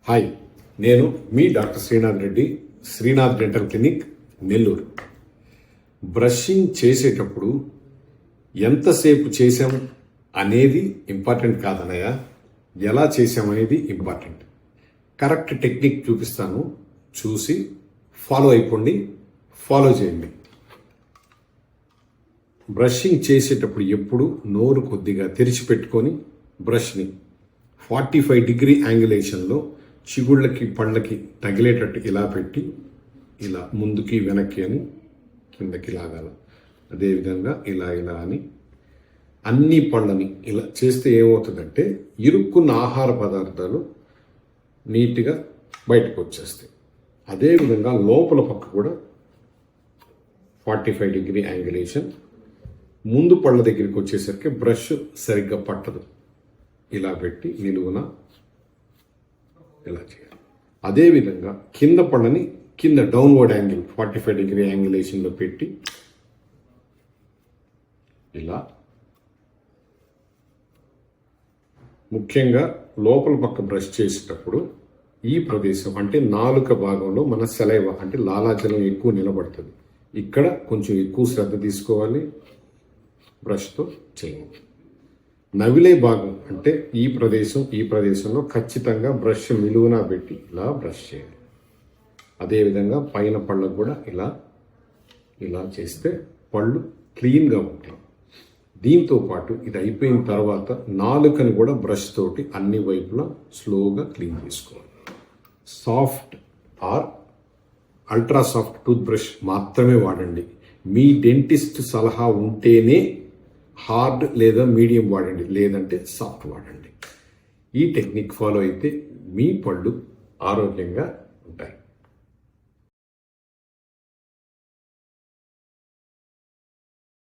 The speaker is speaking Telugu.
హాయ్, నేను మీ doctor Srinath Reddy, Srinath dental clinic, Nellore. Brushing చేసేటప్పుడు ఎంతసేపు చేసాం అనేది ఇంపార్టెంట్ కాదనయ్య, ఎలా చేసామనేది ఇంపార్టెంట్. కరెక్ట్ టెక్నిక్ చూపిస్తాను, చూసి ఫాలో అయిపోండి, ఫాలో చేయండి. బ్రషింగ్ చేసేటప్పుడు ఎప్పుడు నోరు కొద్దిగా తెరిచిపెట్టుకొని బ్రష్ని 45 డిగ్రీ యాంగిలేషన్లో చిగుళ్ళకి పళ్ళకి తగిలేటట్టు ఇలా పెట్టి ఇలా ముందుకి వెనక్కి అని కిందకి లాగాలి. అదేవిధంగా ఇలా ఇలా అని అన్ని పళ్ళని ఇలా చేస్తే ఏమవుతుందంటే ఇరుక్కున్న ఆహార పదార్థాలు నీట్గా బయటకు వచ్చేస్తాయి. అదేవిధంగా లోపల పక్క కూడా 45 డిగ్రీ యాంగిలేషన్. ముందు పళ్ళ దగ్గరికి వచ్చేసరికి బ్రష్ సరిగ్గా పట్టదు. ఇలా పెట్టి నిలువున ఇలా చేయాలి. అదేవిధంగా కింద పళ్ళని కింద డౌన్వర్డ్ యాంగిల్ 45 డిగ్రీ యాంగిలేషన్లో పెట్టి ఇలా, ముఖ్యంగా లోపల పక్క బ్రష్ చేసేటప్పుడు ఈ ప్రదేశం అంటే నాలుక భాగంలో మన సలైవ అంటే లాలాజలం ఎక్కువ నిలబడుతుంది. ఇక్కడ కొంచెం ఎక్కువ శ్రద్ధ తీసుకోవాలి, బ్రష్తో చేయండి. నవిలే భాగం అంటే ఈ ప్రదేశంలో ఖచ్చితంగా బ్రష్ నిలువునా పెట్టి ఇలా బ్రష్ చేయాలి. అదేవిధంగా పైన పళ్ళకు కూడా ఇలా చేస్తే పళ్ళు క్లీన్గా ఉంటాయి. దీంతో పాటు ఇది అయిపోయిన తర్వాత నాలుకని కూడా బ్రష్ తోటి అన్ని వైపులా స్లోగా క్లీన్ చేసుకోవాలి. Soft or ultra soft tooth brush మాత్రమే వాడండి. మీ డెంటిస్ట్ సలహా ఉంటేనే హార్డ్ లేదా మీడియం వాడండి, లేదంటే సాఫ్ట్ వాడండి. ఈ టెక్నిక్ ఫాలో అయితే మీ పళ్ళు ఆరోగ్యంగా ఉంటాయి.